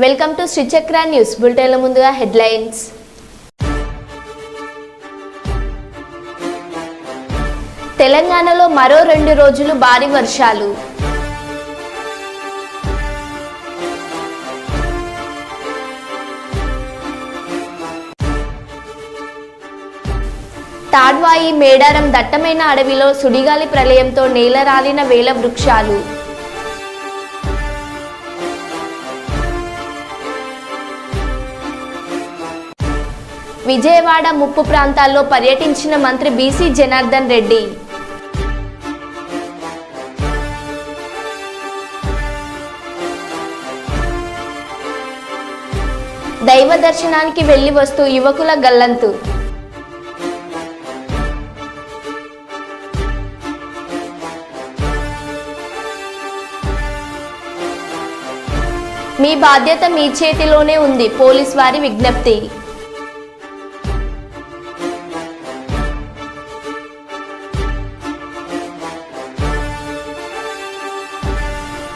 Welcome to Sri Chakra news బులెటిన్ల ముందుగా headlines. తెలంగాణలో మరో 2 రోజులు భారీ వర్షాలు. తాడ్వాయి మేడారం దట్టమైన అడవిలో సుడిగాలి ప్రళయంతో నేలరాలిన వేల వృక్షాలు. విజయవాడ ముప్పు ప్రాంతాల్లో పర్యటించిన మంత్రి బీసీ జనార్దన్ రెడ్డి. దైవ దర్శనానికి వెళ్లి వస్తూ యువకుల గల్లంతు. మీ బాధ్యత మీ చేతిలోనే ఉంది, పోలీస్ వారి విజ్ఞప్తి.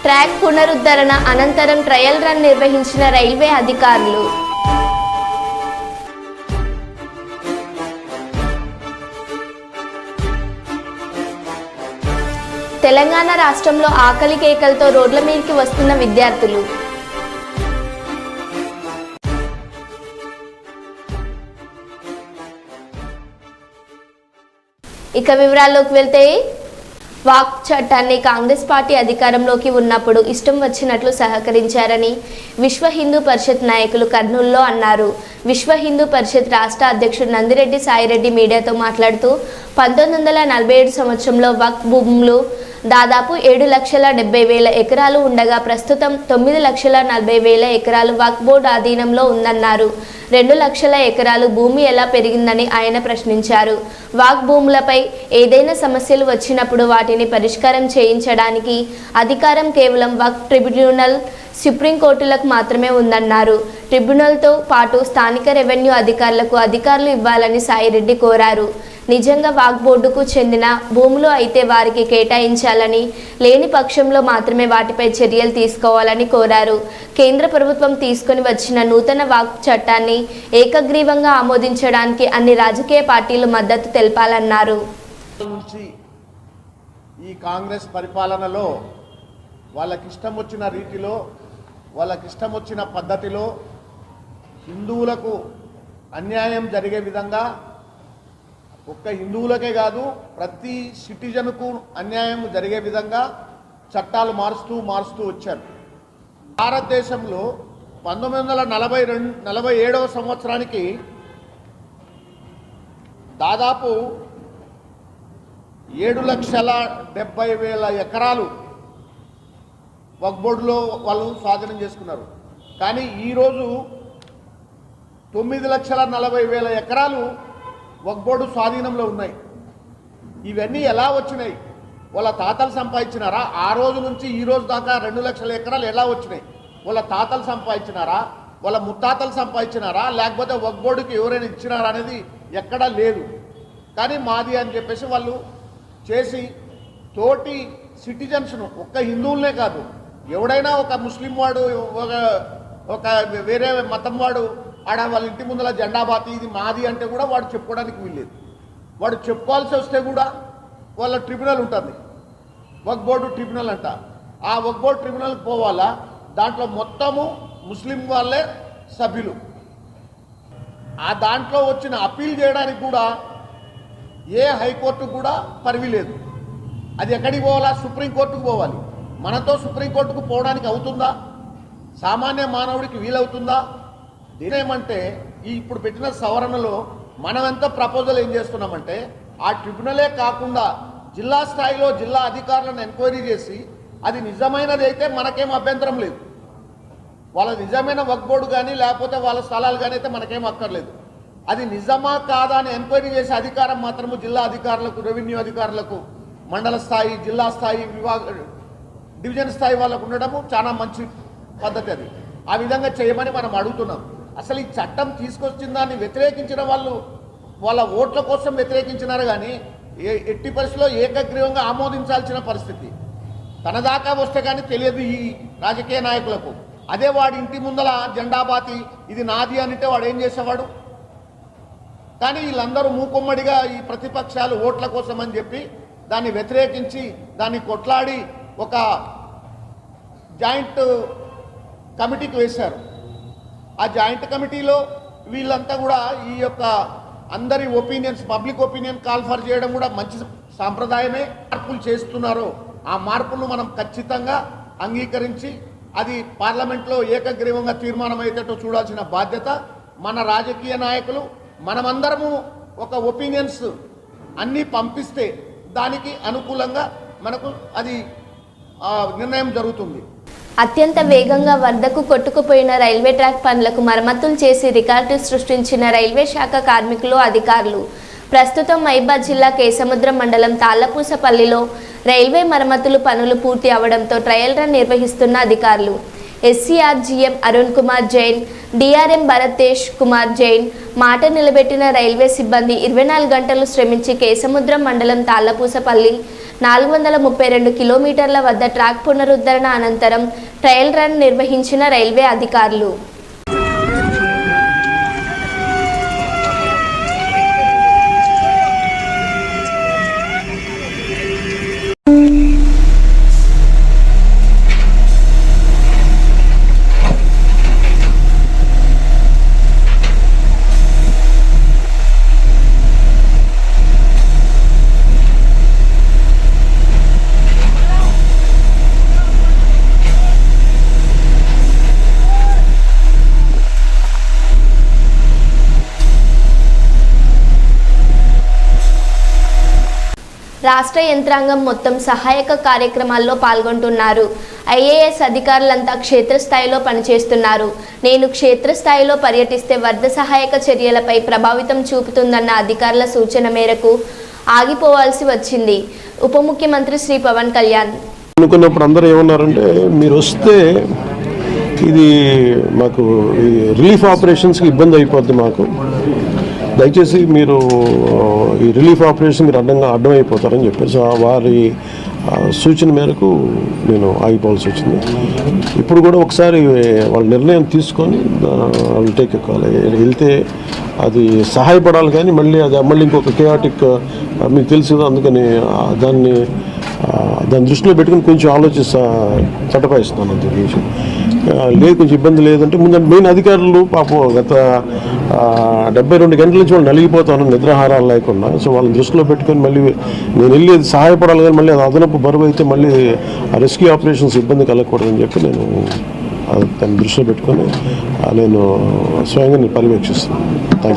ట్రాక్ పునరుద్ధరణ అనంతరం ట్రయల్ రన్ నిర్వహించిన రైల్వే అధికారులు. తెలంగాణ రాష్ట్రంలో ఆకలి కేకలతో రోడ్ల మీదకి వస్తున్న విద్యార్థులు. ఇక వివరాల్లోకి వెళ్తే, వాక్ చట్టాన్ని కాంగ్రెస్ పార్టీ అధికారంలోకి ఉన్నప్పుడు ఇష్టం వచ్చినట్లు సహకరించారని విశ్వ హిందూ పరిషత్ నాయకులు కర్నూలులో అన్నారు. విశ్వ హిందూ పరిషత్ రాష్ట్ర అధ్యక్షుడు నందిరెడ్డి సాయిరెడ్డి మీడియాతో మాట్లాడుతూ 1947 సంవత్సరంలో వక్ఫ్ భూములు దాదాపు 7,70,000 ఎకరాలు ఉండగా ప్రస్తుతం 9,40,000 ఎకరాలు వక్ఫ్ బోర్డు ఆధీనంలో ఉందన్నారు. 2 లక్షల ఎకరాలు భూమి ఎలా పెరిగిందని ఆయన ప్రశ్నించారు. వాక్ భూములపై ఏదైనా సమస్యలు వచ్చినప్పుడు వాటిని పరిష్కారం చేయించడానికి అధికారం కేవలం వక్ఫ్ ట్రిబ్యునల్, సుప్రీంకోర్టులకు మాత్రమే ఉందన్నారు. ట్రిబ్యునల్తో పాటు స్థానిక రెవెన్యూ అధికారులకు అధికారులు ఇవ్వాలని సాయిరెడ్డి కోరారు. నిజంగా వాక్ బోర్డుకు చెందిన భూములు అయితే వారికి కేటాయించాలని, లేని పక్షంలో మాత్రమే వాటిపై చర్యలు తీసుకోవాలని కోరారు. కేంద్ర ప్రభుత్వం తీసుకొని వచ్చిన నూతన వాక్ చట్టాన్ని ఏకగ్రీవంగా ఆమోదించడానికి అన్ని రాజకీయ పార్టీలు మద్దతు తెలపాలన్నారు. ఈ కాంగ్రెస్ పరిపాలనలో వాళ్ళకిష్టం వచ్చిన రీతిలో, వాళ్ళకిష్టం వచ్చిన పద్ధతిలో హిందువులకు అన్యాయం జరిగే విధంగా, ఒక్క హిందువులకే కాదు ప్రతి సిటిజన్కు అన్యాయం జరిగే విధంగా చట్టాలు మారుస్తూ వచ్చారు. భారతదేశంలో 1947వ సంవత్సరానికి దాదాపు 7,70,000 ఎకరాలు వక్ఫ్ బోర్డులో వాళ్ళు స్వాధీనం చేసుకున్నారు. కానీ ఈరోజు 9,40,000 ఎకరాలు వక్ఫ్ బోర్డు స్వాధీనంలో ఉన్నాయి. ఇవన్నీ ఎలా వచ్చినాయి? వాళ్ళ తాతలు సంపాదించినారా? ఆ రోజు నుంచి ఈ రోజు దాకా 2 లక్షల ఎకరాలు ఎలా వచ్చినాయి? వాళ్ళ తాతలు సంపాదించినారా? వాళ్ళ ముత్తాతలు సంపాదించినారా? లేకపోతే వక్ఫ్ బోర్డుకి ఎవరైనా ఇచ్చినారా అనేది ఎక్కడా లేదు. కానీ మాది అని చెప్పేసి వాళ్ళు చేసి తోటి సిటిజన్స్ను, ఒక్క హిందువులనే కాదు, ఎవడైనా ఒక ముస్లిం వాడు, ఒక వేరే మతం వాడు ఆడ వాళ్ళ ఇంటి ముందర జెండా బాతి ఇది మాది అంటే కూడా వాడు చెప్పుకోవడానికి వీల్లేదు. వాడు చెప్పుకోవాల్సి వస్తే కూడా వాళ్ళ ట్రిబ్యునల్ ఉంటుంది, వక్ఫ్ బోర్డు ట్రిబ్యునల్ అంట. ఆ వక్ఫ్ బోర్డు ట్రిబ్యునల్కి పోవాలా, దాంట్లో మొత్తము ముస్లిం వాళ్ళే సభ్యులు. ఆ దాంట్లో వచ్చిన అప్పీల్ చేయడానికి కూడా ఏ హైకోర్టు కూడా పరివి లేదు. అది ఎక్కడికి పోవాలా? సుప్రీంకోర్టుకు పోవాలి. మనతో సుప్రీంకోర్టుకు పోవడానికి అవుతుందా? సామాన్య మానవుడికి వీలవుతుందా? దీనేమంటే ఇప్పుడు పెట్టిన సవరణలో మనం ఎంత ప్రపోజల్ ఏం చేస్తున్నామంటే, ఆ ట్రిబ్యునలే కాకుండా జిల్లా స్థాయిలో జిల్లా అధికారులను ఎంక్వైరీ చేసి అది నిజమైనది అయితే మనకేం అభ్యంతరం లేదు. వాళ్ళ నిజమైన వక్ఫ్ బోర్డు కానీ లేకపోతే వాళ్ళ స్థలాలు కానీ అయితే మనకేం అక్కర్లేదు. అది నిజమా కాదా అని ఎంక్వైరీ చేసే అధికారం మాత్రము జిల్లా అధికారులకు, రెవెన్యూ అధికారులకు, మండల స్థాయి, జిల్లా స్థాయి, డివిజన్ స్థాయి వాళ్ళకు ఉండడము చాలా మంచి పద్ధతి. అది ఆ విధంగా చేయమని మనం అడుగుతున్నాం. అసలు ఈ చట్టం తీసుకొచ్చిన దాన్ని వ్యతిరేకించిన వాళ్ళు వాళ్ళ ఓట్ల కోసం వ్యతిరేకించినారు కానీ ఎట్టి పరిస్థితిలో ఏకగ్రీవంగా ఆమోదించాల్సిన పరిస్థితి. తన దాకా వస్తే కానీ తెలియదు ఈ రాజకీయ నాయకులకు. అదే వాడి ఇంటి ముందల జెండా బాతి ఇది నాది అంటే వాడు ఏం చేసేవాడు? కానీ వీళ్ళందరూ మూకుమ్మడిగా ఈ ప్రతిపక్షాలు ఓట్ల కోసం అని చెప్పి దాన్ని వ్యతిరేకించి దాన్ని కొట్లాడి ఒక జాయింట్ కమిటీకి వేశారు. ఆ జాయింట్ కమిటీలో వీళ్ళంతా కూడా ఈ యొక్క అందరి ఒపీనియన్స్, పబ్లిక్ ఒపీనియన్ కాల్ఫర్ చేయడం కూడా మంచి సాంప్రదాయమే. మార్పులు చేస్తున్నారో ఆ మార్పులను మనం ఖచ్చితంగా అంగీకరించి అది పార్లమెంట్లో ఏకగ్రీవంగా తీర్మానం అయ్యేటట్టు చూడాల్సిన బాధ్యత మన రాజకీయ నాయకులు. మనమందరము ఒక ఒపీనియన్స్ అన్నీ పంపిస్తే దానికి అనుకూలంగా మనకు అది నిర్ణయం జరుగుతుంది. అత్యంత వేగంగా వరదకు కొట్టుకుపోయిన రైల్వే ట్రాక్ పనులకు మరమ్మతులు చేసి రికార్డు సృష్టించిన రైల్వే శాఖ కార్మికులు, అధికారులు. ప్రస్తుతం మహబూబాబాద్ జిల్లా కేసముద్రం మండలం తాళ్లపూసపల్లిలో రైల్వే మరమ్మతులు పనులు పూర్తి అవడంతో ట్రయల్ రన్ నిర్వహిస్తున్న అధికారులు. ఎస్సీఆర్జీఎం అరుణ్ కుమార్ జైన్, డిఆర్ఎం భరతేష్ కుమార్ జైన్ మాట నిలబెట్టిన రైల్వే సిబ్బంది 24 గంటలు శ్రమించి కేసముద్రం మండలం తాళ్లపూసపల్లి 432 కిలోమీటర్ల వద్ద ట్రాక్ పునరుద్ధరణ అనంతరం ట్రయల్ రన్ నిర్వహించిన రైల్వే అధికారులు. రాష్ట్ర యంత్రాంగం మొత్తం సహాయక కార్యక్రమాల్లో పాల్గొంటున్నారు. ఐఏఎస్ అధికారులంతా క్షేత్రస్థాయిలో పనిచేస్తున్నారు. నేను క్షేత్రస్థాయిలో పర్యటిస్తే వరద సహాయక చర్యలపై ప్రభావితం చూపుతుందన్న అధికారుల సూచన మేరకు ఆగిపోవాల్సి వచ్చింది. ఉప ముఖ్యమంత్రి శ్రీ పవన్ కళ్యాణ్ అనుకున్నప్పుడు అందరూ ఏమన్నారంటే, మీరు వస్తే ఇది మాకు ఈ రిలీఫ్ ఆపరేషన్స్కి ఇబ్బంది అయిపోద్ది, మాకు దయచేసి మీరు ఈ రిలీఫ్ ఆపరేషన్ మీరు అడ్డం అయిపోతారని చెప్పారు. సో వారి సూచన మేరకు నేను ఆగిపోవాల్సి వచ్చింది. ఇప్పుడు కూడా ఒకసారి వాళ్ళ నిర్ణయం తీసుకొని వాళ్ళు టేక్ ఎక్కాలి. వెళ్తే అది సహాయపడాలి, కానీ మళ్ళీ ఇంకొక కేయాటిక్ మీకు తెలుసు కదా, అందుకని దాన్ని దృష్టిలో పెట్టుకుని కొంచెం చట్టపాయిస్తున్నాను అంతే విషయం. లేదు కొంచెం ఇబ్బంది లేదంటే ముందు మెయిన్ అధికారులు పాపం గత 72 గంటల నుంచి వాళ్ళు నలిగిపోతాను నిద్రాహారాలు లేకుండా. సో వాళ్ళని దృష్టిలో పెట్టుకొని మళ్ళీ నేను వెళ్ళి సహాయపడాలి, కానీ మళ్ళీ అది అదనపు బరువు అయితే మళ్ళీ ఆ రెస్క్యూ ఆపరేషన్స్ ఇబ్బంది కలగకూడదని చెప్పి నేను దాన్ని దృష్టిలో పెట్టుకొని నేను స్వయంగా నేను పర్యవేక్షిస్తున్నాను.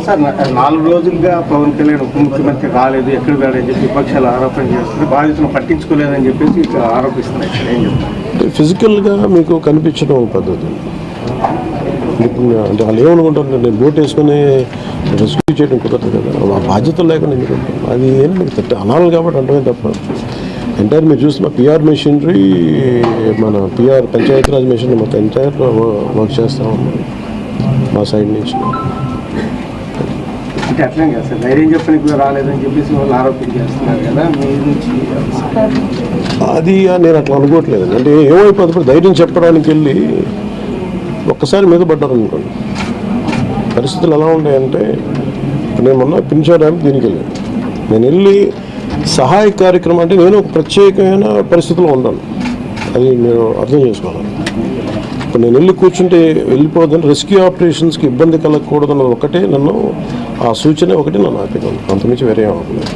సార్, 4 రోజులుగా పవన్ కళ్యాణ్ ఉప ముఖ్యమంత్రి రాలేదు, ఎక్కడ రాలేదని చెప్పి విపక్షాలు ఆరోపణ చేస్తుంది, బాధితులను పట్టించుకోలేదని చెప్పేసి ఆరోపిస్తున్నాయి. ఏం చెప్తారు? అంటే ఫిజికల్గా మీకు కనిపించడం పద్ధతి అంటే వాళ్ళు ఏమనుకుంటారు, నేను బోట్ వేసుకొని రెస్క్యూ చేయడం కుదరదు కదా, ఆ బాధ్యతలు లేకుండా ఎందుకు అది ఏం అనాలి కాబట్టి అంటే తప్ప ఎంటైర్ మీరు చూస్తున్న పిఆర్ మెషినరీ, మన పిఆర్ పంచాయతీరాజ్ మెషినరీ మొత్తం ఎంటైర్ వర్క్ చేస్తూ ఉన్నాం మా సైడ్ నుంచి. అంటే అట్లా కదా సార్, ధైర్యం చెప్పడానికి రాలేదని చెప్పేసి వాళ్ళు ఆరోపణ చేస్తున్నారు కదా మీ నుంచి. అది నేను అట్లా అనుకోవట్లేదు. అంటే ఏమైపోతుంది, ధైర్యం చెప్పడానికి వెళ్ళి ఒక్కసారి మీద పడ్డారు అనుకోండి, పరిస్థితులు ఎలా ఉంటాయంటే, నేను మొన్న పింఛా డ్యామ్ దీనికి వెళ్ళాను. నేను వెళ్ళి సహాయ కార్యక్రమం అంటే నేను ఒక ప్రత్యేకమైన పరిస్థితిలో ఉన్నాను, అది మీరు అర్థం చేసుకోవాలి. ఇప్పుడు నేను వెళ్ళి కూర్చుంటే వెళ్ళిపోదని రెస్క్యూ ఆపరేషన్స్కి ఇబ్బంది కలగకూడదన్న ఒకటే నన్ను ఆ సూచన ఒకటి నన్ను ఆపినాను, అంతమించి వేరే అవ్వలేదు.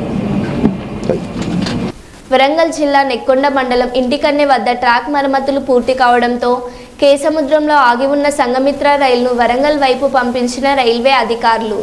వరంగల్ జిల్లా నెక్కొండ మండలం ఇంటికన్నె వద్ద ట్రాక్ మరమ్మతులు పూర్తి కావడంతో కేసముద్రంలో ఆగి ఉన్న సంఘమిత్ర రైలును వరంగల్ వైపు పంపించిన రైల్వే అధికారులు.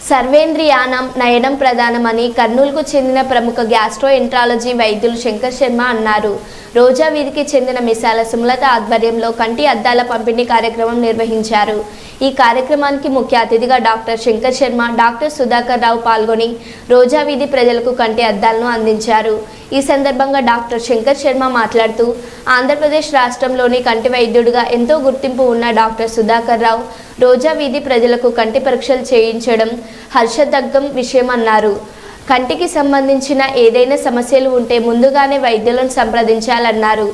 సర్వేంద్రియానం నయనం ప్రధానమని కర్నూలుకు చెందిన ప్రముఖ గ్యాస్ట్రోఎంట్రాలజీ వైద్యులు శంకర్ శర్మ అన్నారు. రోజా వీధికి చెందిన మిసాల సుమలత ఆధ్వర్యంలో కంటి అద్దాల పంపిణీ కార్యక్రమం నిర్వహించారు. ఈ కార్యక్రమానికి ముఖ్య అతిథిగా డాక్టర్ శంకర్ శర్మ, డాక్టర్ సుధాకర్ రావు పాల్గొని రోజా వీధి ప్రజలకు కంటి అద్దాలను అందించారు. ఈ సందర్భంగా డాక్టర్ శంకర్ శర్మ మాట్లాడుతూ ఆంధ్రప్రదేశ్ రాష్ట్రంలోని కంటి వైద్యుడిగా ఎంతో గుర్తింపు ఉన్న డాక్టర్ సుధాకర్ రావు రోజా వీధి ప్రజలకు కంటి పరీక్షలు చేయించడం హర్షదగ్గం విషయమన్నారు. కంటికి సంబంధించిన ఏదైనా సమస్యలు ఉంటే ముందుగానే వైద్యులను సంప్రదించాలన్నారు.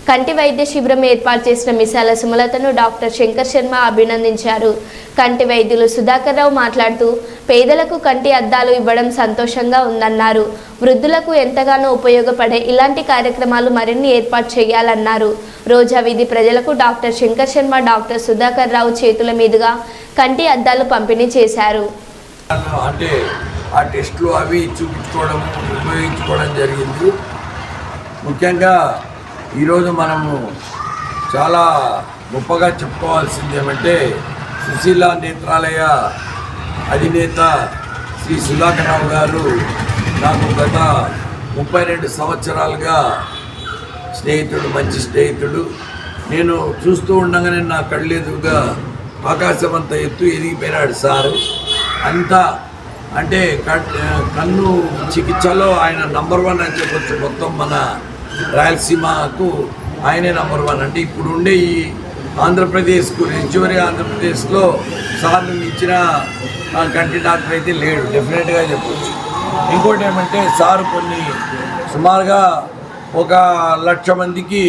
కంటి వైద్య శిబిరం ఏర్పాటు చేసిన మిసాల సుమలతను డాక్టర్ శంకర్ శర్మ అభినందించారు. కంటి వైద్యులు సుధాకర్ రావు మాట్లాడుతూ పేదలకు కంటి అద్దాలు ఇవ్వడం సంతోషంగా ఉందన్నారు. వృద్ధులకు ఎంతగానో ఉపయోగపడే ఇలాంటి కార్యక్రమాలు మరిన్ని ఏర్పాటు చేయాలన్నారు. రోజా వీధి ప్రజలకు డాక్టర్ శంకర్ శర్మ, డాక్టర్ సుధాకర్ రావు చేతుల మీదుగా కంటి అద్దాలు పంపిణీ చేశారు. అంటే ఆ టెస్టులు అవి చూపించుకోవడం, ఉపయోగించుకోవడం జరిగింది. ముఖ్యంగా ఈరోజు మనము చాలా గొప్పగా చెప్పుకోవాల్సింది ఏమంటే సుశీల నేత్రాలయ అధినేత శ్రీ సుధాకర్ రావు గారు నాకు గత 32 సంవత్సరాలుగా స్నేహితుడు, మంచి స్నేహితుడు. నేను చూస్తూ ఉండగానే నా కళ్ళెదురుగా ఆకాశం అంత ఎత్తు ఎదిగిపోయినాడు సారు. అంతా అంటే కన్ను చికిత్సలో ఆయన నంబర్ 1 అని చెప్పొచ్చు. మొత్తం మన రాయలసీమకు ఆయనే నంబర్ 1. అంటే ఇప్పుడు ఉండే ఈ ఆంధ్రప్రదేశ్కు, చివరి ఆంధ్రప్రదేశ్లో సార్లు ఇచ్చిన కంటి డాక్టర్ అయితే లేడు, డెఫినెట్గా చెప్పొచ్చు. ఇంకోటి ఏమంటే సారు సుమారుగా 1,00,000 మందికి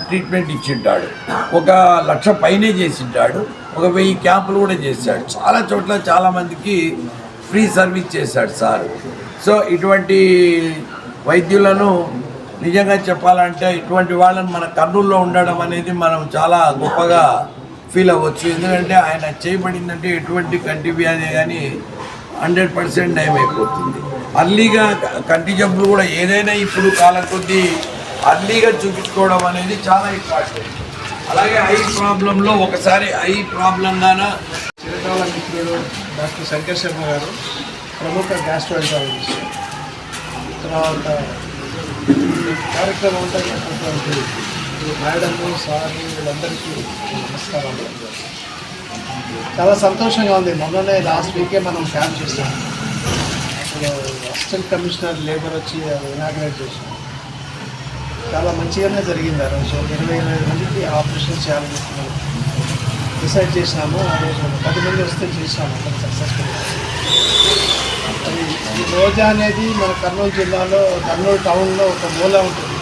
ట్రీట్మెంట్ ఇచ్చింటాడు. 1,00,000 పైనే చేసింటాడు. 1,000 క్యాంపులు కూడా చేశాడు. చాలా చోట్ల చాలామందికి ఫ్రీ సర్వీస్ చేశాడు సార్. సో ఇటువంటి వైద్యులను నిజంగా చెప్పాలంటే ఇటువంటి వాళ్ళని మన కర్నూలులో ఉండడం అనేది మనం చాలా గొప్పగా ఫీల్ అవ్వచ్చు. ఎందుకంటే ఆయన చేయబడిందంటే ఎటువంటి కంటి వ్యాధి కానీ 100% నయం అయిపోతుంది. అర్లీగా కంటి జబ్బులు కూడా ఏదైనా ఇప్పుడు కాలం కొద్దీ అర్లీగా చూపించుకోవడం అనేది చాలా ఇంపార్టెంట్. అలాగే ఐ ప్రాబ్లంలో ఒకసారి ఐ ప్రాబ్లంగాన చిరకాల మిత్రుడు డాక్టర్ శంకర్ శర్మ గారు, ప్రముఖ గ్యాస్ట్రోఎంట్రాలజిస్ట్. తర్వాత కార్యక్రమం అంతా చేసినటువంటి మేడము, సార్, వీళ్ళందరికీ నమస్కారాలు. చాలా సంతోషంగా ఉంది. మొన్ననే లాస్ట్ వీకే మనం క్యాంప్ చేసాం. అసిస్టెంట్ కమిషనర్ లేబర్ వచ్చి ఇనాగ్రేట్ చేసాం. చాలా మంచిగానే జరిగింది. ఆ రోజు 20 మందికి ఆపరేషన్ చేయాలని డిసైడ్ చేసినాము. ఆ రోజు 10 మంది వస్తే చేసాము, సక్సెస్ఫుల్. అది ఈ రోజా అనేది మన కర్నూలు జిల్లాలో, కర్నూలు టౌన్లో ఒక మూల ఉంటుంది.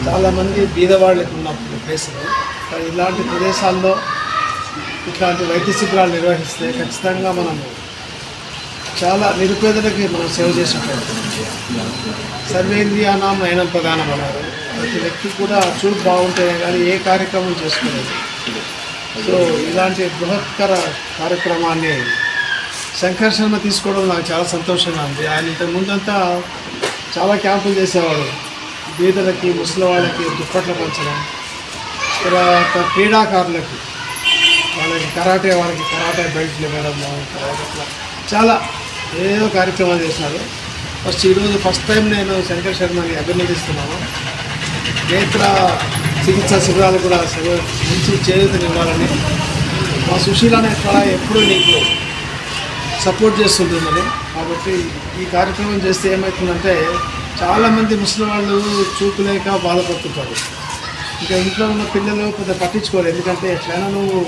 చాలామంది బీదవాళ్ళకి ఉన్న ప్లేసులు. ఇలాంటి ప్రదేశాల్లో ఇట్లాంటి వైద్య శిబిరాలు నిర్వహిస్తే ఖచ్చితంగా మనము చాలా నిరుపేదలకి మనం సేవ చేసినట్టు. సర్వేంద్రియానం నయనం ప్రధానం అన్నారు. ప్రతి వ్యక్తి కూడా చూపు బాగుంటేనే కానీ ఏ కార్యక్రమం చేసుకోలేదు. సో ఇలాంటి బృహత్కర కార్యక్రమాన్ని శంకర్ శర్మ తీసుకోవడం నాకు చాలా సంతోషంగా ఉంది. ఆయన ఇంతకు ముందంతా చాలా క్యాంపులు చేసేవాడు. బీదలకి, ముసలి వాళ్ళకి దుప్పట్లు పంచడం, తర్వాత క్రీడాకారులకి వాళ్ళకి కరాటే బెల్ట్లు ఇవ్వడము, చాలా ఏదో కార్యక్రమాలు చేసినారు. ఈరోజు ఫస్ట్ టైం నేను శంకర్ శర్మని అభినందిస్తున్నాను. నేత్ర చికిత్సా శిబిరాలు కూడా మంచి చేయూతనివ్వాలని, మా సుశీల నేత్రాలయ ఎప్పుడూ నీకు సపోర్ట్ చేస్తుంటుందని. కాబట్టి ఈ కార్యక్రమం చేస్తే ఏమవుతుందంటే చాలామంది ముసలి వాళ్ళు చూపు లేక బాధపడుతుంటారు. ఇంకా ఇంట్లో ఉన్న పిల్లలు పెద్ద పట్టించుకోరు. ఎందుకంటే ఎట్లయినా నువ్వు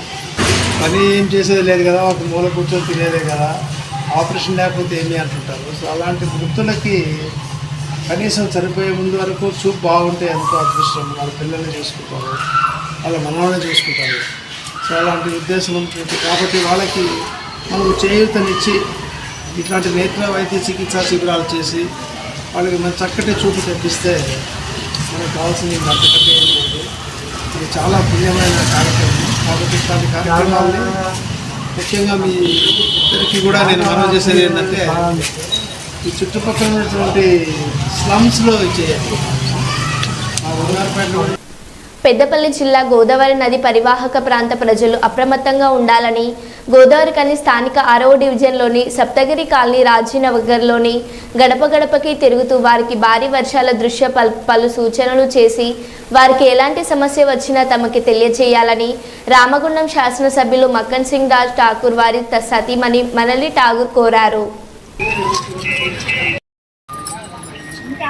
పని ఏం చేసేది లేదు కదా, ఒక మూల కూర్చొని తినేదే కదా, ఆపరేషన్ లేకపోతే ఏమి అంటుంటారు. సో అలాంటి వృద్ధులకి కనీసం చనిపోయే ముందు వరకు చూపు బాగుంటే ఎంతో అదృష్టం. వాళ్ళ పిల్లల్ని చూసుకుంటారు, వాళ్ళ మనవాళ్ళని చూసుకుంటారు. సో అలాంటి ఉద్దేశం ఉంటుంది. కాబట్టి వాళ్ళకి మనం చేయూతనిచ్చి ఇట్లాంటి నేత్ర వైద్య చికిత్సా శిబిరాలు చేసి వాళ్ళకి మన చక్కటి చూపు తెప్పిస్తే మనకు కావాల్సింది అంతకంటే ఏం లేదు. ఇది చాలా పుణ్యమైన కార్యక్రమం. కాబట్టి ఇట్లాంటి కార్యక్రమాలని ముఖ్యంగా మీ ఇద్దరికి కూడా నేను మనవి చేసేది ఏంటంటే ఈ చుట్టుపక్కల ఉన్నటువంటి స్లమ్స్లో చేయాలి. ఆ 1,000 పెద్దపల్లి జిల్లా గోదావరి నది పరివాహక ప్రాంత ప్రజలు అప్రమత్తంగా ఉండాలని గోదావరి కని స్థానిక 6వ డివిజన్లోని సప్తగిరి కాలనీ రాజీనగర్లోని గడప గడపకి తిరుగుతూ వారికి భారీ వర్షాల దృష్ట్యా పలు సూచనలు చేసి వారికి ఎలాంటి సమస్య వచ్చినా తమకి తెలియజేయాలని రామగుండం శాసనసభ్యులు మక్కన్ సింగ్ రాజ్ ఠాకూర్ వారి సతీమణి మనలి ఠాకూర్ కోరారు.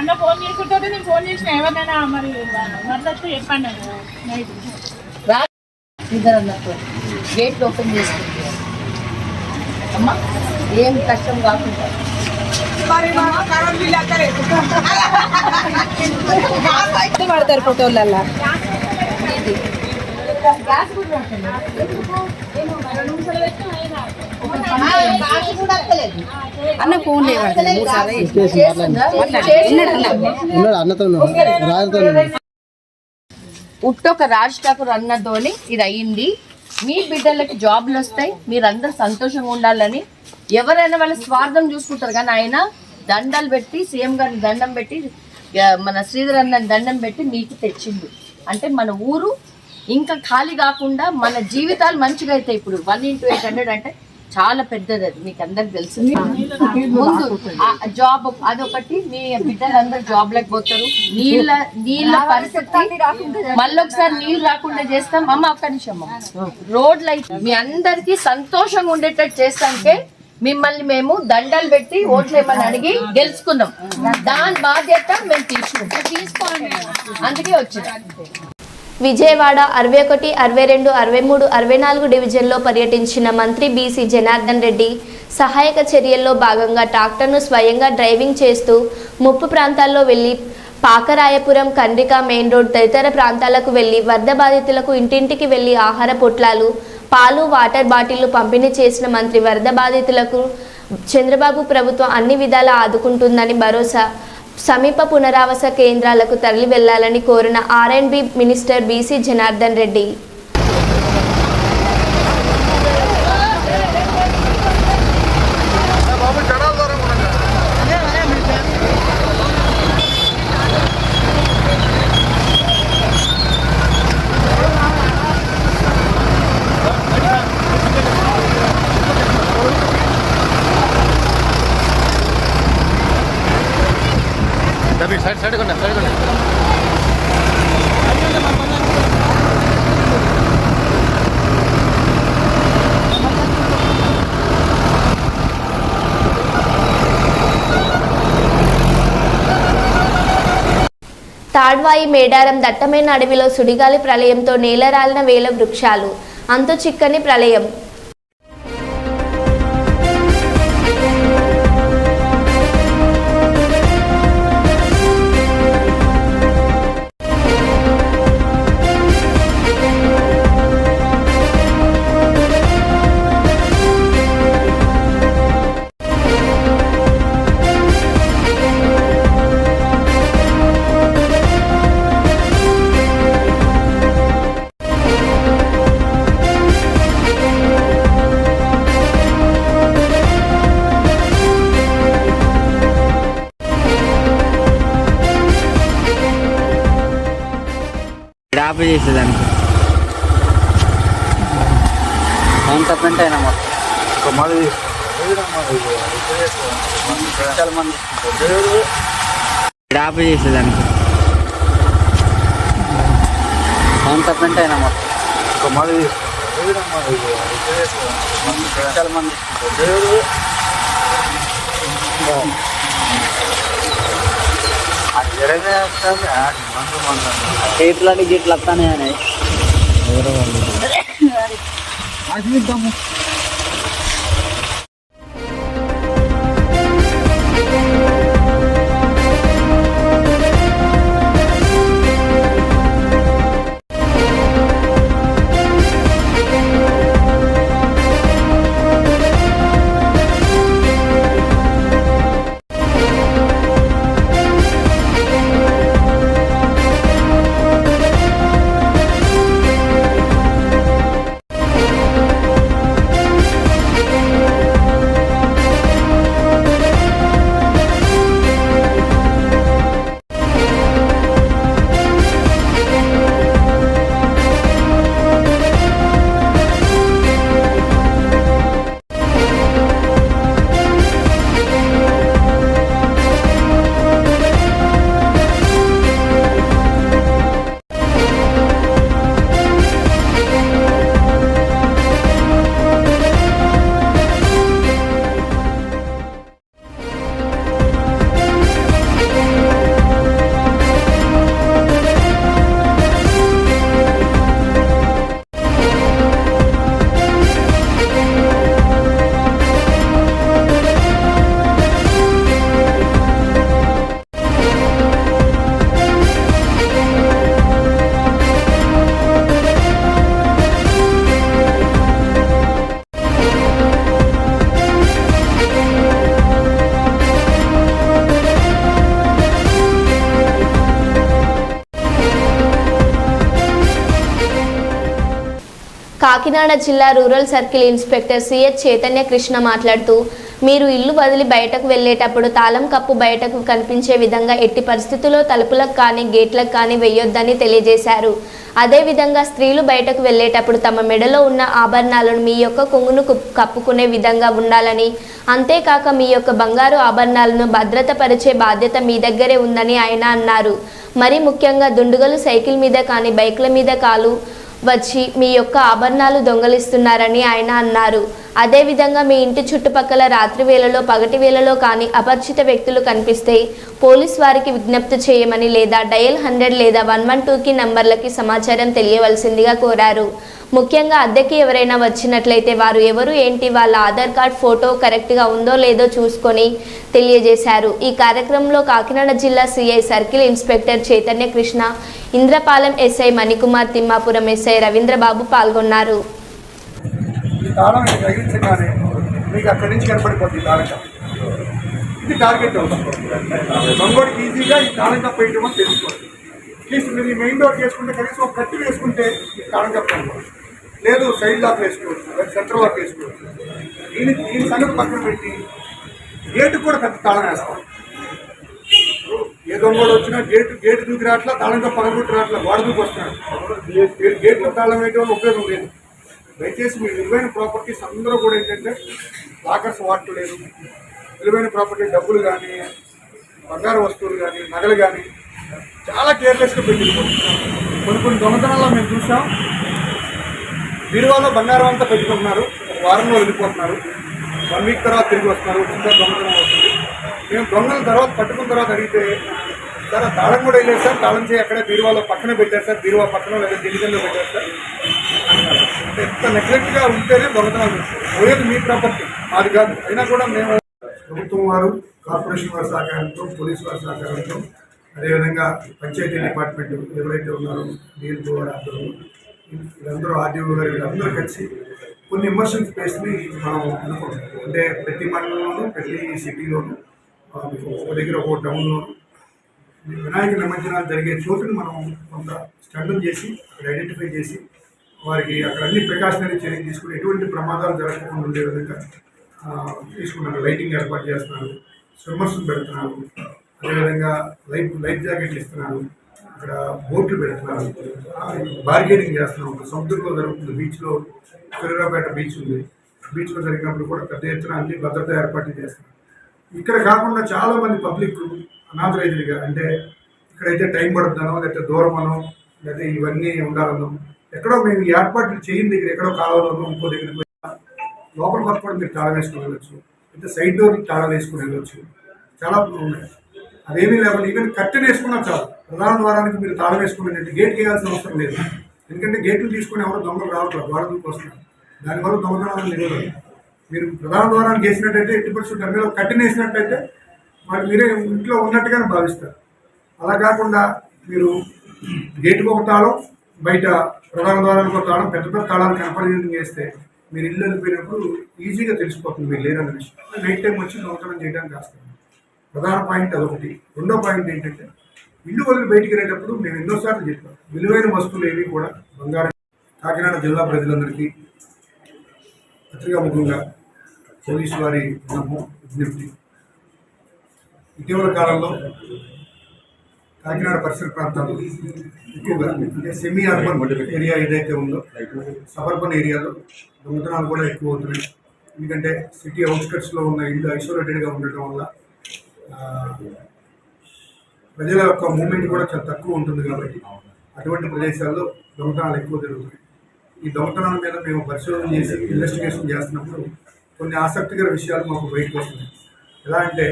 అన్న ఫోన్ చేసుకుంటే నేను ఫోన్ చేసిన ఎవరినైనా మరి వరదొస్తే చెప్పండి ఇద్దరు అన్నట్టు గేట్లు ఓపెన్ చేసుకుంటే అమ్మా ఏం కష్టం కాకుండా పడతారు ఫోటోలల్లా అన్న ఫోన్ ఉట్టొక రాజ్ ఠాకూర్ అన్నతోని ఇది అయ్యింది. మీ బిడ్డలకి జాబ్లు వస్తాయి, మీరందరూ సంతోషంగా ఉండాలని. ఎవరైనా వాళ్ళ స్వార్థం చూసుకుంటారు, కానీ ఆయన దండాలు పెట్టి సీఎం గారిని దండం పెట్టి మన శ్రీధర్ అన్న దండం పెట్టి మీకు తెచ్చిండు. అంటే మన ఊరు ఇంకా ఖాళీ కాకుండా మన జీవితాలు మంచిగా అవుతాయి. ఇప్పుడు 1 into 800 అంటే చాలా పెద్దది, అది మీకు అందరికి తెలుసు. ముందు జాబ్ అదొకటి, మీ బిడ్డలందరూ జాబ్ లేకపోతారు. నీళ్ళ పరిస్థితి మళ్ళొకసారి నీళ్ళు రాకుండా చేస్తాం. అమ్మ ఒక్క నిమిషం, రోడ్లు అయితే మీ అందరికి సంతోషంగా ఉండేటట్టు చేస్తాంటే మిమ్మల్ని మేము దండాలు పెట్టి ఓట్లు ఏమని అడిగి గెలుచుకున్నాం. దాని బాధ్యత మేము తీసుకోండి, అందుకే వచ్చింది. విజయవాడ 61, 62, 63, 64 డివిజన్లో పర్యటించిన మంత్రి బీసీ జనార్దన్ రెడ్డి సహాయక చర్యల్లో భాగంగా ట్రాక్టర్ను స్వయంగా డ్రైవింగ్ చేస్తూ ముప్పు ప్రాంతాల్లో వెళ్లి పాకరాయపురం, కండ్రిక మెయిన్ రోడ్ తదితర ప్రాంతాలకు వెళ్లి వరద బాధితులకు ఇంటింటికి వెళ్లి ఆహార పొట్లాలు, పాలు, వాటర్ బాటిళ్లు పంపిణీ చేసిన మంత్రి వరద బాధితులకు చంద్రబాబు ప్రభుత్వం అన్ని విధాలా ఆదుకుంటుందని భరోసా, సమీప పునరావాస కేంద్రాలకు తరలి వెళ్లాలని కోరిన R&B minister BC Janardhan Reddy. Tadvai Medaram దట్టమైన అడవిలో సుడిగాలి ప్రళయంతో నేలరాలిన వేల వృక్షాలు, అంతు చిక్కని ప్రళయం. డ్రాప్ చేసేదానికి ఎంత పెంట్ అయినా మొత్తం డ్రాప్ చేసేదానికి ఎంత పెంట్ అయినా మొత్తం చేతులని గిట్లు వస్తానే అని కాకినాడ జిల్లా rural circle inspector CH Chaitanya Krishna మాట్లాడుతూ మీరు ఇల్లు వదిలి బయటకు వెళ్ళేటప్పుడు తాళం కప్పు బయటకు కనిపించే విధంగా ఎట్టి పరిస్థితుల్లో తలుపులకు కానీ గేట్లకు కానీ వేయొద్దని తెలియజేశారు. అదేవిధంగా స్త్రీలు బయటకు వెళ్ళేటప్పుడు తమ మెడలో ఉన్న ఆభరణాలను మీ యొక్క కొంగును కప్పుకునే విధంగా ఉండాలని, అంతేకాక మీ యొక్క బంగారు ఆభరణాలను భద్రతపరిచే బాధ్యత మీ దగ్గరే ఉందని ఆయన అన్నారు. మరి ముఖ్యంగా దుండుగలు సైకిల్ మీద కానీ బైక్ల మీద కాలు వచ్చి మీ యొక్క ఆభరణాలు దొంగలిస్తున్నారని ఆయన అన్నారు. అదేవిధంగా మీ ఇంటి చుట్టుపక్కల రాత్రి వేళలో పగటి వేళలో కానీ అపరిచిత వ్యక్తులు కనిపిస్తే పోలీస్ వారికి విజ్ఞప్తి చేయమని లేదా డయల్ 100 లేదా 112కి నంబర్లకి సమాచారం తెలియవలసిందిగా కోరారు. ముఖ్యంగా అద్దెకి ఎవరైనా వచ్చినట్లయితే వారు ఎవరు ఏంటి, వాళ్ళ ఆధార్ కార్డ్ ఫోటో కరెక్ట్గా ఉందో లేదో చూసుకొని తెలియజేశారు. ఈ కార్యక్రమంలో కాకినాడ జిల్లా CI circle inspector Chaitanya Krishna, Indrapalem SI Manikumar, Thimmapuram SI Ravindrababu పాల్గొన్నారు. ఈ తాళం తగిలించగానే మీకు అక్కడి నుంచి కనపడిపోతుంది తాళం. ఇది టార్గెట్ అవుతుంది. దొంగోడికి ఈజీగా ఈ తాళం కప్ప వేయడం అని తెలుసుకోవాలి. అట్లీస్ట్ మీరు ఈ మెయిన్ డోర్ చేసుకుంటే కనీసం ఒక కట్టి వేసుకుంటే ఈ తాళం కప్ప అనుకోవచ్చు. లేదు సైడ్ లాక్ వేసుకోవచ్చు, సెంటర్ లాక్ వేసుకోవచ్చు. దీని సంగతి పక్కన పెట్టి గేటు కూడా పెద్ద తాళం వేస్తాం. ఏ దొంగోడు వచ్చినా గేటు దూకి రాట్లా, తాళం కప్ప పగలగొట్టి రాట్లా, గోడ దూకి వస్తున్నాడు. గేట్లో తాళం వేయడం ఉపయోగం లేదు. దయచేసి మీ విలువైన ప్రాపర్టీస్ అందరూ కూడా ఏంటంటే లాకర్స్ వాడలేదు. విలువైన ప్రాపర్టీ డబ్బులు కానీ, బంగారు వస్తువులు కానీ, నగలు కానీ చాలా కేర్లెస్గా పెట్టుకుంటున్నారు. కొన్ని దొంగతనాల్లో మేము చూసాం. బీరువాలో బంగారం అంతా పెట్టుకుంటున్నారు, వారంలో వెళ్ళిపోతున్నారు, 1 వీక్ తర్వాత తిరిగి వస్తున్నారు, ఇంకా దొంగతనం అవుతుంది. మేము దొంగల తర్వాత పట్టుకున్న తర్వాత అడిగితే, సార్ ఆ తాళం కూడా వెళ్ళారు సార్, తాళం చేయి అక్కడే బీరువాలో పక్కనే పెట్టారు సార్, బీరువా పక్కన లేదా గిరిజన్లో పెట్టారు సార్ అంటారు. అంటే ఎంత నెగ్లెక్ట్గా ఉంటేనే దొంగతనాలు పోయేది మీ ప్రాపర్టీ, అది కాదు. అయినా కూడా మేము ప్రభుత్వం వారు, కార్పొరేషన్ వారి సహకారంతో, పోలీసు వారి సహకారంతో, అదేవిధంగా పంచాయతీ డిపార్ట్మెంట్ ఎవరైతే ఉన్నారో డిఎల్పీ వారి ఆధ్వర్యంలో వీళ్ళందరూ ఆర్డీఓ గారు వీళ్ళందరూ కలిసి కొన్ని ఇమర్షన్ స్పేస్ని మనం అనుకుంటాం. అంటే ప్రతి మండలంలోనూ, ప్రతి సిటీలోనూ, ఒక దగ్గర ఒక టౌన్లోనూ వినాయక నిమజ్జనాలు జరిగే చోటుని మనం కొంత స్టండన్ చేసి అక్కడ ఐడెంటిఫై చేసి వారికి అక్కడ అన్ని ప్రికాషనరీ చర్యలు తీసుకుని ఎటువంటి ప్రమాదాలు జరగకుండా ఉండే విధంగా తీసుకున్నారు. లైటింగ్ ఏర్పాటు చేస్తున్నారు, స్విమ్మర్స్ పెడుతున్నారు, అదేవిధంగా లైఫ్ జాకెట్లు ఇస్తున్నారు, అక్కడ బోట్లు పెడుతున్నారు, బార్గెనింగ్ చేస్తున్నాం. సముద్రంలో జరుగుతుంది, బీచ్లో సూర్యాపేట బీచ్ ఉంది, బీచ్లో జరిగినప్పుడు కూడా పెద్ద ఎత్తున అన్ని భద్రతా ఏర్పాట్లు చేస్తున్నారు. ఇక్కడ కాకుండా చాలామంది పబ్లిక్ అనాథరైజ్డ్గా, అంటే ఇక్కడైతే టైం పడుతుందనో, లేకపోతే దూరమనో, లేకపోతే ఇవన్నీ ఉండాలనో, ఎక్కడో మేము ఏర్పాట్లు చేయని దగ్గర ఎక్కడో కావాలనో ఇంకో దగ్గరికి పోయి లోపల పక్క కూడా మీరు తాళం వేసుకుని వెళ్ళొచ్చు, అయితే సైడ్ డోర్ తాళం వేసుకుని వెళ్ళొచ్చు. చాలా ఉన్నాయి. అదేమీ లేకుండా ఈవెన్ కట్టెన్ వేసుకున్నా చాలు. ప్రధాన ద్వారానికి మీరు తాళం వేసుకునేది గేట్ వేయాల్సిన అవసరం లేదు. ఎందుకంటే గేట్లు తీసుకుని ఎవరో దొంగలు రావట్లేదు, గోడ దూకి వస్తున్నారు. దానివల్ల దొంగతనాలు నిరోధం. మీరు ప్రధాన ద్వారానికి వేసినట్టయితే 80% మీద కట్టెన్ వేసినట్టయితే వాళ్ళు మీరే ఇంట్లో ఉన్నట్టుగానే భావిస్తారు. అలా కాకుండా మీరు గేటుకు ఒక తాళం, బయట ప్రధాన ద్వారానికి ఒక తాళం, పెద్ద పెద్ద తాళాలు కనపడేది చేస్తే మీరు ఇల్లు వెళ్ళిపోయినప్పుడు ఈజీగా తెలిసిపోతుంది మీరు లేరన్న విషయం. నైట్ టైం వచ్చి దొంగతనం చేయడానికి వస్తుంది. ప్రధాన పాయింట్ అదొకటి. రెండో పాయింట్ ఏంటంటే ఇల్లు వదిలి బయటికి వెళ్ళేటప్పుడు మేము ఎన్నోసార్లు చెప్పాం, విలువైన వస్తువులు ఏవి కూడా బంగారం. కాకినాడ జిల్లా ప్రజలందరికీ పత్రికాముఖంగా పోలీసు వారి విజ్ఞప్తి. ఇటీవల కాలంలో కాకినాడ పరిసర ప్రాంతాల్లో ఎక్కువగా, అంటే సెమీ అర్బన్ ఏరియా ఏదైతే ఉందో, సబర్బన్ ఏరియాలో దొంగతనాలు కూడా ఎక్కువ అవుతున్నాయి. ఎందుకంటే సిటీ అవుట్స్కట్స్లో ఉన్న ఇల్లు ఐసోలేటెడ్గా ఉండటం వల్ల ప్రజల యొక్క మూమెంట్ కూడా చాలా తక్కువ ఉంటుంది. కాబట్టి అటువంటి ప్రదేశాల్లో దొంగతనాలు ఎక్కువ జరుగుతాయి. ఈ దొంగతనాల మీద మేము పరిశోధన చేసి ఇన్వెస్టిగేషన్ చేస్తున్నప్పుడు కొన్ని ఆసక్తికర విషయాలు మాకు బయటకు వస్తున్నాయి. ఎలా అంటే,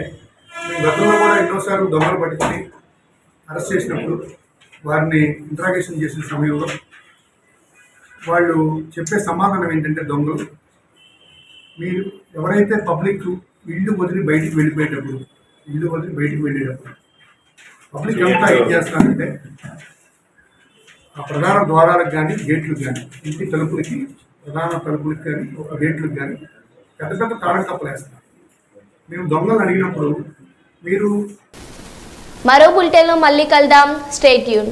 మేము గతంలో కూడా ఎన్నోసార్లు దొంగలు పట్టుకుని అరెస్ట్ చేసినప్పుడు వారిని ఇంట్రాగేషన్ చేసిన సమయంలో వాళ్ళు చెప్పే సమాధానం ఏంటంటే, దొంగలు మీరు ఎవరైతే పబ్లిక్ ఇల్లు వదిలి బయటికి వెళ్ళేటప్పుడు పబ్లిక్ ఎంత ఏం చేస్తారంటే, ఆ ప్రధాన ద్వారాలకు కానీ గేట్లకు కానీ, ఇంటి తలుపులకి, ప్రధాన తలుపులకి కానీ, ఒక గేట్లకు కానీ పెద్ద పెద్ద తాళం కప్పలు వేస్తారు. మేము దొంగలు అడిగినప్పుడు మీరు మరో బులెటిన్లో మళ్ళీ కలుద్దాం. Stay tune.